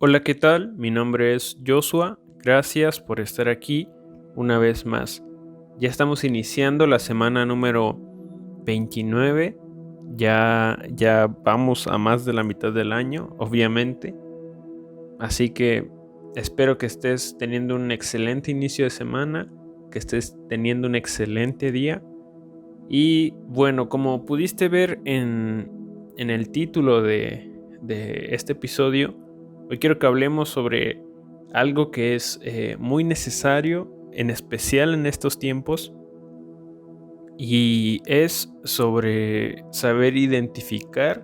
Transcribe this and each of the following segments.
Hola, ¿qué tal? Mi nombre es Joshua. Gracias por estar aquí una vez más. Ya estamos iniciando la semana número 29. Ya vamos a más de la mitad del año, obviamente. Así que espero que estés teniendo un excelente inicio de semana, que estés teniendo un excelente día. Y bueno, como pudiste ver en el título de este episodio, hoy quiero que hablemos sobre algo que es muy necesario, en especial en estos tiempos, y es sobre saber identificar,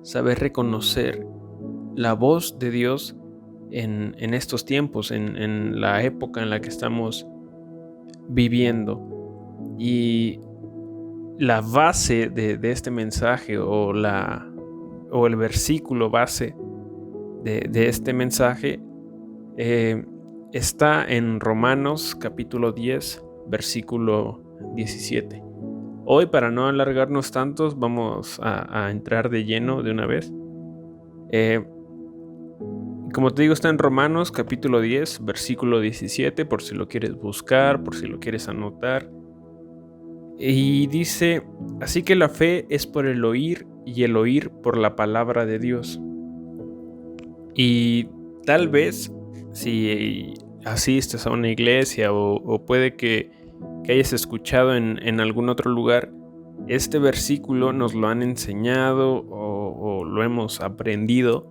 saber reconocer la voz de Dios en estos tiempos, en la época en la que estamos viviendo. Y la base de este mensaje o el versículo base de este mensaje eh, está en Romanos capítulo 10, versículo 17. Hoy, para no alargarnos tantos, vamos a entrar de lleno de una vez. Como te digo, está en Romanos capítulo 10, versículo 17, por si lo quieres buscar, por si lo quieres anotar. Y dice, así que la fe es por el oír y el oír por la palabra de Dios. Y tal vez si asistes a una iglesia o puede que hayas escuchado en algún otro lugar, este versículo nos lo han enseñado o lo hemos aprendido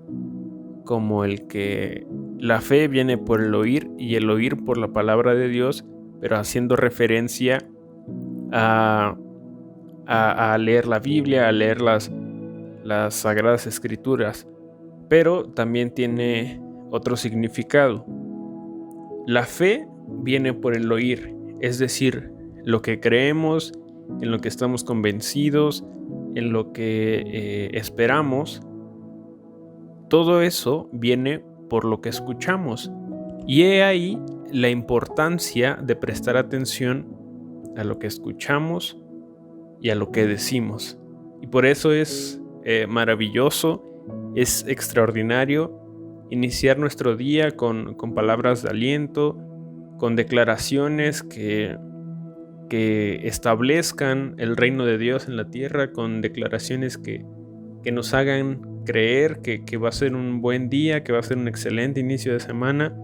como el que la fe viene por el oír y el oír por la palabra de Dios, pero haciendo referencia a a leer la Biblia, a leer las Sagradas Escrituras, pero también tiene otro significado. La fe viene por el oír, es decir, lo que creemos, en lo que estamos convencidos, en lo que esperamos, todo eso viene por lo que escuchamos. Y he ahí la importancia de prestar atención a lo que escuchamos y a lo que decimos. Y por eso es maravilloso, es extraordinario iniciar nuestro día con palabras de aliento, con declaraciones que establezcan el reino de Dios en la tierra, con declaraciones que nos hagan creer que va a ser un buen día, que va a ser un excelente inicio de semana,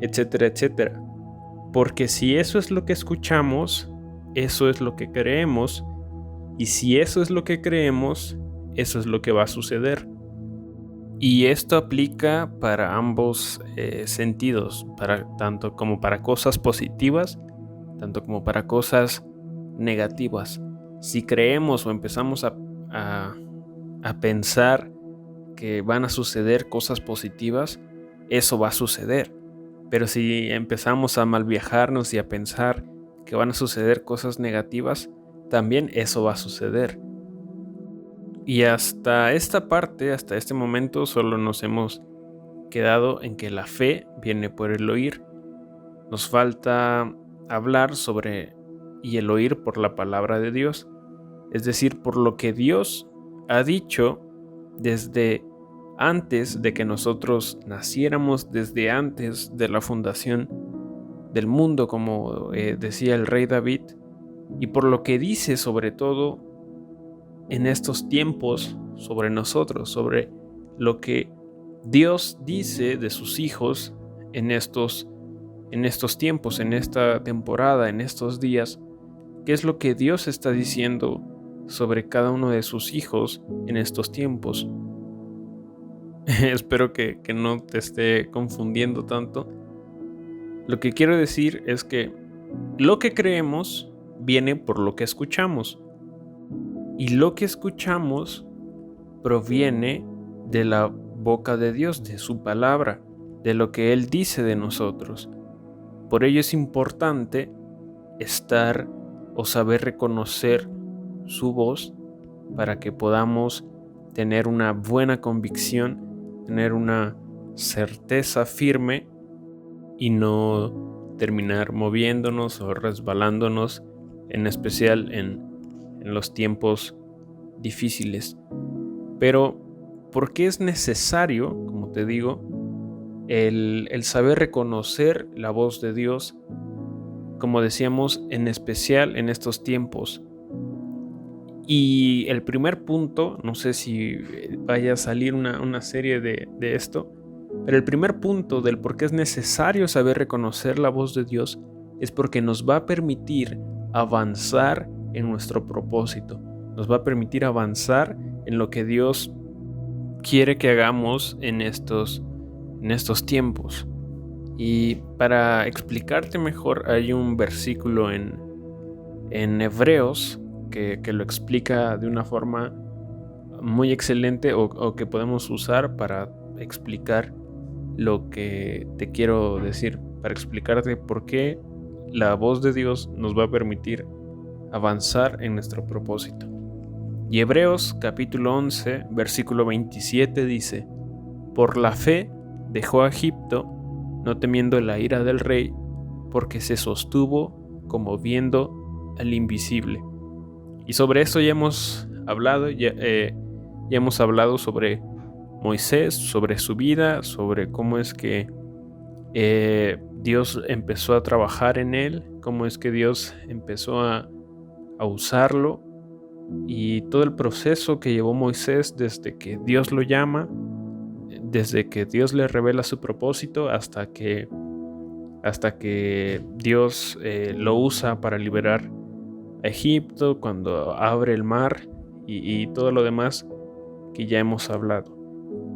etcétera, etcétera. Porque si eso es lo que escuchamos, eso es lo que creemos. Y si eso es lo que creemos, eso es lo que va a suceder. Y esto aplica para ambos sentidos, tanto como para cosas positivas, tanto como para cosas negativas. Si creemos o empezamos a pensar que van a suceder cosas positivas, eso va a suceder. Pero si empezamos a malviajarnos y a pensar que van a suceder cosas negativas, también eso va a suceder. Y hasta esta parte, hasta este momento, solo nos hemos quedado en que la fe viene por el oír. Nos falta hablar sobre y el oír por la palabra de Dios, es decir, por lo que Dios ha dicho desde antes de que nosotros naciéramos, desde antes de la fundación del mundo, como decía el rey David, y por lo que dice sobre todo en estos tiempos sobre nosotros, sobre lo que Dios dice de sus hijos en estos tiempos, en esta temporada, en estos días. ¿Qué es lo que Dios está diciendo sobre cada uno de sus hijos en estos tiempos? Espero que no te esté confundiendo tanto. Lo que quiero decir es que lo que creemos viene por lo que escuchamos. Y lo que escuchamos proviene de la boca de Dios, de su palabra, de lo que Él dice de nosotros. Por ello es importante estar o saber reconocer su voz para que podamos tener una buena convicción, tener una certeza firme y no terminar moviéndonos o resbalándonos, en especial en los tiempos difíciles. Pero, ¿por qué es necesario, como te digo, el saber reconocer la voz de Dios, como decíamos, en especial en estos tiempos. Y el primer punto, no sé si vaya a salir una serie de esto, pero el primer punto del por qué es necesario saber reconocer la voz de Dios es porque nos va a permitir avanzar en nuestro propósito, nos va a permitir avanzar en lo que Dios quiere que hagamos en estos tiempos. Y para explicarte mejor, hay un versículo en Hebreos que lo explica de una forma muy excelente o que podemos usar para explicar lo que te quiero decir, para explicarte por qué la voz de Dios nos va a permitir avanzar en nuestro propósito. Y Hebreos capítulo 11, versículo 27 dice: por la fe dejó a Egipto, no temiendo la ira del rey, porque se sostuvo como viendo al invisible. Y sobre eso ya hemos hablado, ya hemos hablado sobre Moisés, sobre su vida, sobre cómo es que Dios empezó a trabajar en él, cómo es que Dios empezó a usarlo, y todo el proceso que llevó Moisés desde que Dios lo llama, desde que Dios le revela su propósito hasta que Dios lo usa para liberar a Egipto, cuando abre el mar y todo lo demás que ya hemos hablado.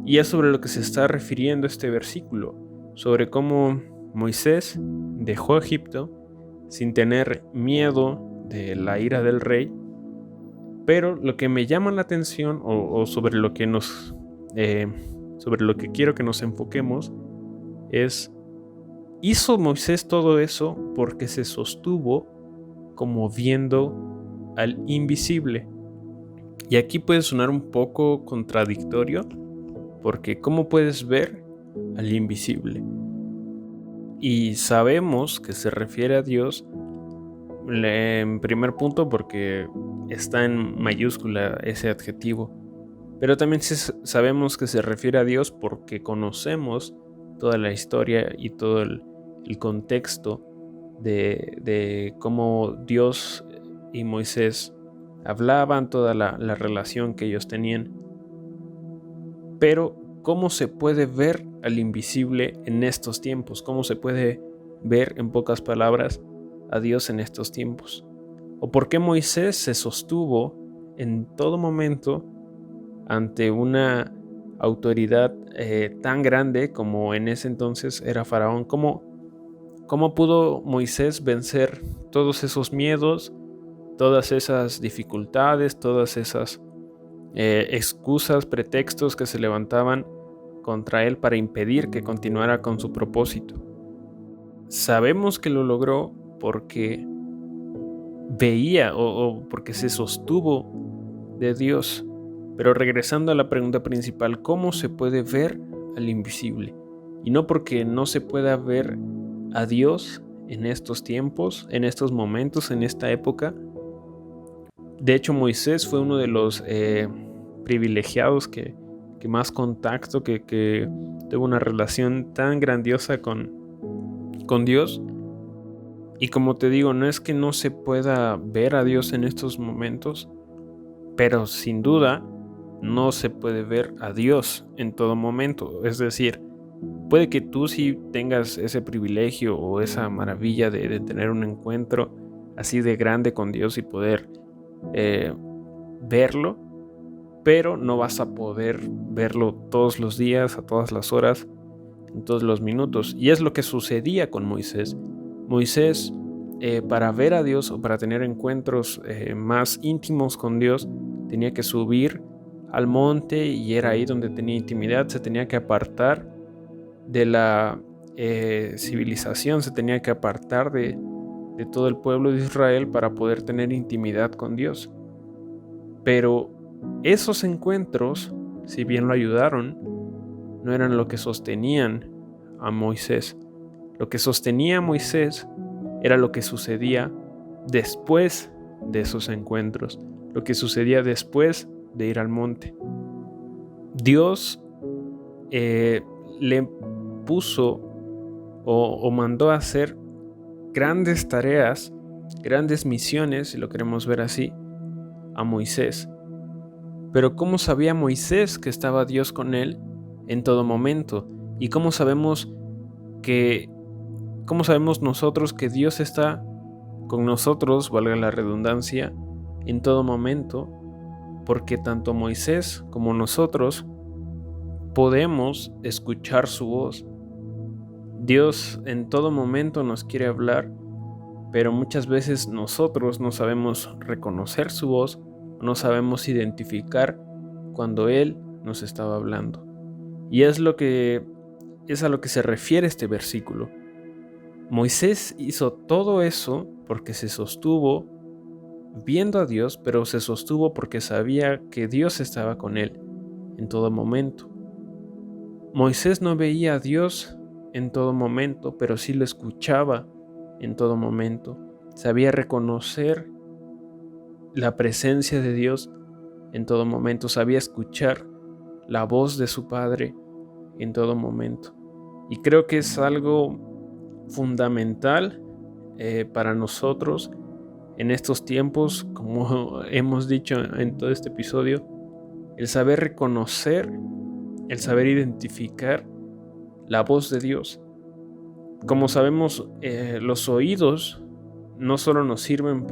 Y es sobre lo que se está refiriendo este versículo, sobre cómo Moisés dejó Egipto sin tener miedo de la ira del rey. Pero lo que me llama la atención o sobre lo que sobre lo que quiero que nos enfoquemos es: ¿hizo Moisés todo eso porque se sostuvo como viendo al invisible? Y aquí puede sonar un poco contradictorio, porque ¿cómo puedes ver al invisible? Y sabemos que se refiere a Dios en primer punto porque está en mayúscula ese adjetivo, pero también sabemos que se refiere a Dios porque conocemos toda la historia y todo el contexto de cómo Dios y Moisés hablaban, toda la relación que ellos tenían. Pero ¿cómo se puede ver al invisible en estos tiempos? ¿Cómo se puede ver, en pocas palabras, a Dios en estos tiempos? ¿O por qué Moisés se sostuvo en todo momento ante una autoridad tan grande como en ese entonces era Faraón? ¿Cómo pudo Moisés vencer todos esos miedos, todas esas dificultades, todas esas excusas, pretextos que se levantaban contra él para impedir que continuara con su propósito? Sabemos que lo logró porque veía o porque se sostuvo de Dios. Pero regresando a la pregunta principal, ¿cómo se puede ver al invisible? Y no porque no se pueda ver a Dios en estos tiempos, en estos momentos, en esta época. De hecho, Moisés fue uno de los privilegiados que más contacto, que tuvo una relación tan grandiosa con Dios. Y como te digo, no es que no se pueda ver a Dios en estos momentos, pero sin duda no se puede ver a Dios en todo momento. Es decir, puede que tú sí tengas ese privilegio o esa maravilla de tener un encuentro así de grande con Dios y poder verlo, pero no vas a poder verlo todos los días, a todas las horas, en todos los minutos. Y es lo que sucedía con Moisés. Moisés, para ver a Dios o para tener encuentros más íntimos con Dios, tenía que subir al monte y era ahí donde tenía intimidad. Se tenía que apartar de la civilización, se tenía que apartar de todo el pueblo de Israel para poder tener intimidad con Dios. Pero esos encuentros, si bien lo ayudaron, no eran lo que sostenían a Moisés. Lo que sostenía a Moisés era lo que sucedía después de esos encuentros, lo que sucedía después de ir al monte. Dios le puso o mandó a hacer grandes tareas, grandes misiones, si lo queremos ver así, a Moisés. Pero ¿cómo sabía Moisés que estaba Dios con él en todo momento? ¿Y cómo sabemos nosotros que Dios está con nosotros, valga la redundancia, en todo momento? Porque tanto Moisés como nosotros podemos escuchar su voz. Dios en todo momento nos quiere hablar, pero muchas veces nosotros no sabemos reconocer su voz, no sabemos identificar cuando Él nos estaba hablando. Y es a lo que se refiere este versículo. Moisés hizo todo eso porque se sostuvo viendo a Dios, pero se sostuvo porque sabía que Dios estaba con él en todo momento. Moisés no veía a Dios en todo momento, pero sí lo escuchaba en todo momento. Sabía reconocer la presencia de Dios en todo momento. Sabía escuchar la voz de su Padre en todo momento. Y creo que es algo fundamental para nosotros en estos tiempos, como hemos dicho en todo este episodio, el saber reconocer, el saber identificar la voz de Dios. Como sabemos, los oídos no solo nos sirven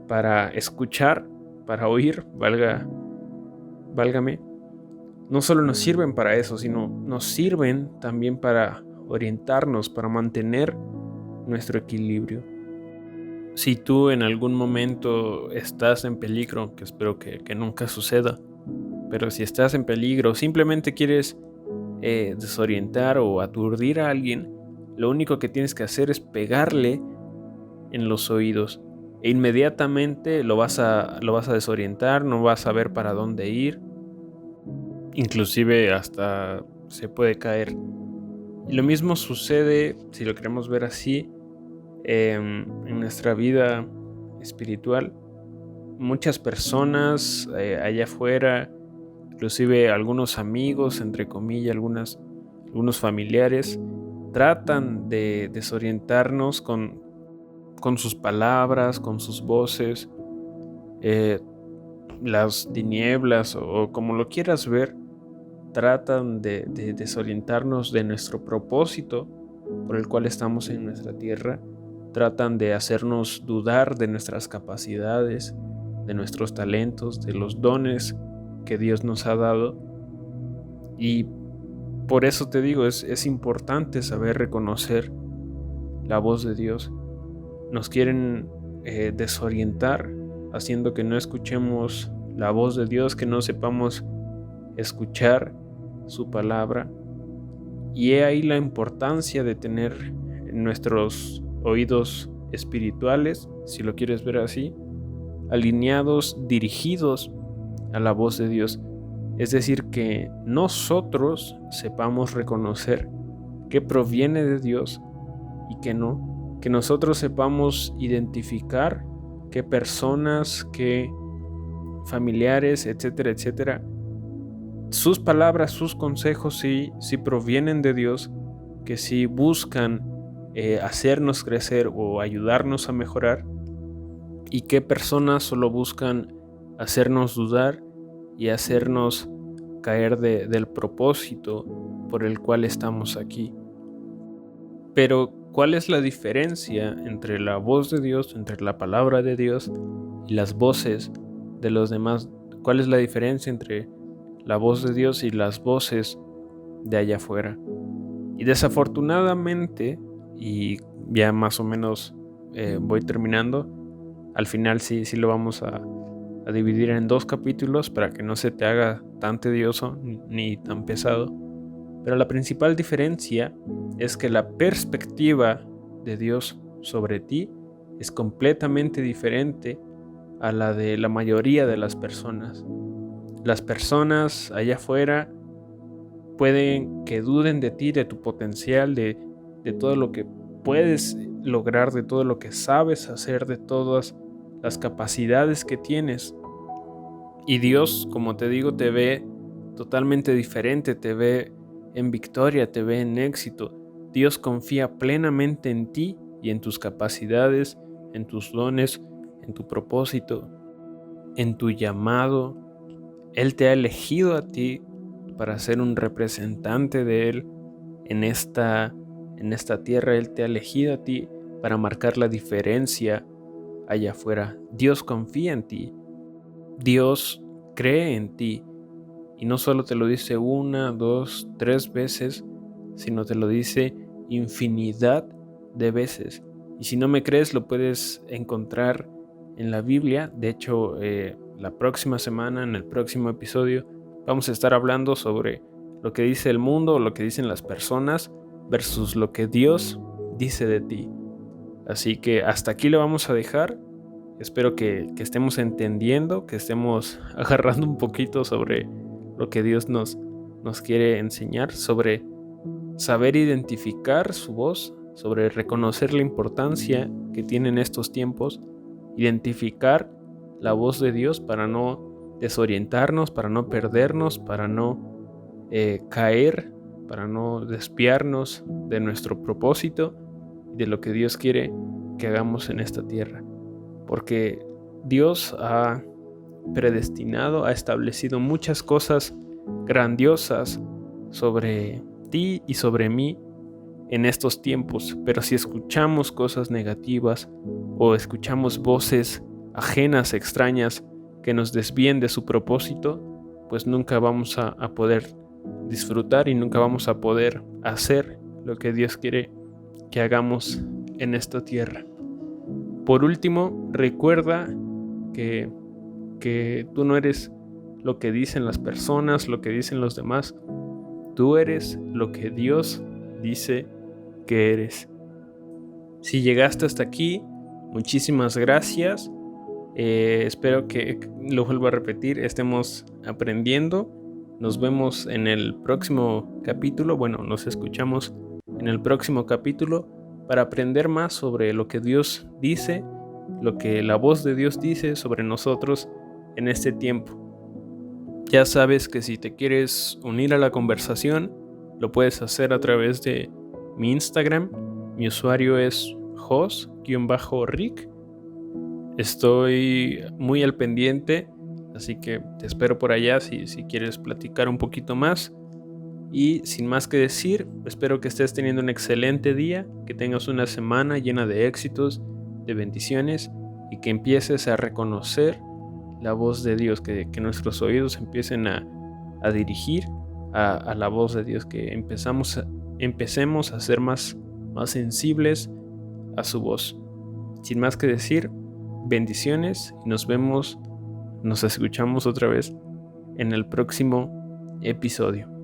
para escuchar, para oír, válgame, no solo nos sirven para eso, sino nos sirven también para orientarnos, para mantener nuestro equilibrio. Si tú en algún momento estás en peligro, que espero que nunca suceda, pero si estás en peligro, simplemente quieres desorientar o aturdir a alguien, lo único que tienes que hacer es pegarle en los oídos e inmediatamente lo vas a desorientar, no vas a ver para dónde ir, inclusive hasta se puede caer. Y lo mismo sucede, si lo queremos ver así, en nuestra vida espiritual. Muchas personas allá afuera, inclusive algunos amigos, entre comillas, algunos familiares, tratan de desorientarnos con sus palabras, con sus voces, las tinieblas o como lo quieras ver, tratan de desorientarnos de nuestro propósito por el cual estamos en nuestra tierra. Tratan de hacernos dudar de nuestras capacidades, de nuestros talentos, de los dones que Dios nos ha dado. Y por eso te digo, es importante saber reconocer la voz de Dios. Nos quieren desorientar, haciendo que no escuchemos la voz de Dios, que no sepamos escuchar su palabra. Y he ahí la importancia de tener nuestros oídos espirituales, si lo quieres ver así, alineados, dirigidos a la voz de Dios. Es decir, que nosotros sepamos reconocer qué proviene de Dios y qué no. Que nosotros sepamos identificar qué personas, qué familiares, etcétera, etcétera, sus palabras, sus consejos sí provienen de Dios, que sí buscan hacernos crecer o ayudarnos a mejorar, y qué personas solo buscan hacernos dudar y hacernos caer del propósito por el cual estamos aquí. Pero, ¿cuál es la diferencia entre la voz de Dios, entre la palabra de Dios y las voces de los demás? ¿Cuál es la diferencia entre la voz de Dios y las voces de allá afuera? Y desafortunadamente, y ya más o menos voy terminando, al final sí lo vamos a dividir en 2 capítulos para que no se te haga tan tedioso ni tan pesado. Pero la principal diferencia es que la perspectiva de Dios sobre ti es completamente diferente a la de la mayoría de las personas. Las personas allá afuera pueden que duden de ti, de tu potencial, de todo lo que puedes lograr, de todo lo que sabes hacer, de todas las capacidades que tienes. Y Dios, como te digo, te ve totalmente diferente, te ve en victoria, te ve en éxito. Dios confía plenamente en ti y en tus capacidades, en tus dones, en tu propósito, en tu llamado. Él te ha elegido a ti para ser un representante de Él en esta tierra. Él te ha elegido a ti para marcar la diferencia allá afuera. Dios confía en ti. Dios cree en ti. Y no solo te lo dice 1, 2, 3 veces, sino te lo dice infinidad de veces. Y si no me crees, lo puedes encontrar en la Biblia. De hecho, la próxima semana, en el próximo episodio, vamos a estar hablando sobre lo que dice el mundo, lo que dicen las personas, versus lo que Dios dice de ti. Así que hasta aquí lo vamos a dejar. Espero que estemos entendiendo, que estemos agarrando un poquito sobre lo que Dios nos quiere enseñar, sobre saber identificar su voz, sobre reconocer la importancia que tienen estos tiempos, identificar la voz de Dios para no desorientarnos, para no perdernos, para no caer, para no desviarnos de nuestro propósito y de lo que Dios quiere que hagamos en esta tierra. Porque Dios ha predestinado, ha establecido muchas cosas grandiosas sobre ti y sobre mí en estos tiempos, pero si escuchamos cosas negativas o escuchamos voces ajenas, extrañas, que nos desvíen de su propósito, pues nunca vamos a poder disfrutar y nunca vamos a poder hacer lo que Dios quiere que hagamos en esta tierra. Por último, recuerda que tú no eres lo que dicen las personas, lo que dicen los demás. Tú eres lo que Dios dice que eres. Si llegaste hasta aquí, muchísimas gracias. Espero que, lo vuelvo a repetir, estemos aprendiendo. Nos vemos en el próximo capítulo. Bueno, nos escuchamos en el próximo capítulo para aprender más sobre lo que Dios dice, lo que la voz de Dios dice sobre nosotros en este tiempo. Ya sabes que si te quieres unir a la conversación, lo puedes hacer a través de mi Instagram. Mi usuario es jos_rick. Estoy muy al pendiente, así que te espero por allá si quieres platicar un poquito más. Y sin más que decir, espero que estés teniendo un excelente día, que tengas una semana llena de éxitos, de bendiciones y que empieces a reconocer la voz de Dios, que nuestros oídos empiecen a dirigir a la voz de Dios, que empecemos a ser más sensibles a su voz. Sin más que decir, bendiciones y nos escuchamos otra vez en el próximo episodio.